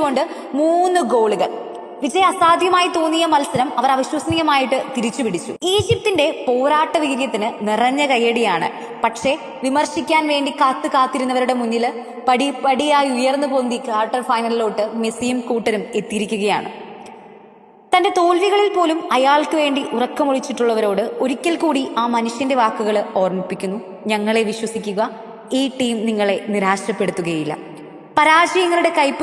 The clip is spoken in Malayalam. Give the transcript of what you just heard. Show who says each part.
Speaker 1: പിടിച്ചുകൊണ്ട് 3 ഗോളുകൾ. വിജയം അസാധ്യമായി തോന്നിയ മത്സരം അവർ അവിശ്വസനീയമായിട്ട് തിരിച്ചുപിടിച്ചു. ഈജിപ്തിന്റെ പോരാട്ട വീര്യത്തിന് നിറഞ്ഞ കയ്യടിയാണ്. പക്ഷേ വിമർശിക്കാൻ വേണ്ടി കാത്തിരുന്നവരുടെ മുന്നിൽ പടിയായി ഉയർന്നു പൊന്തി ക്വാർട്ടർ ഫൈനലിലോട്ട് മെസ്സിയും കൂട്ടരും എത്തിയിരിക്കുകയാണ്. തന്റെ തോൽവികളിൽ പോലും അയാൾക്ക് വേണ്ടി ഉറക്കമൊഴിച്ചിട്ടുള്ളവരോട് ഒരിക്കൽ കൂടി ആ മനുഷ്യന്റെ വാക്കുകൾ ഓർമ്മിപ്പിക്കുന്നു. ഞങ്ങളെ വിശ്വസിക്കുക, ഈ ടീം നിങ്ങളെ നിരാശപ്പെടുത്തുകയില്ല. പരാജയങ്ങളുടെ കയ്പ്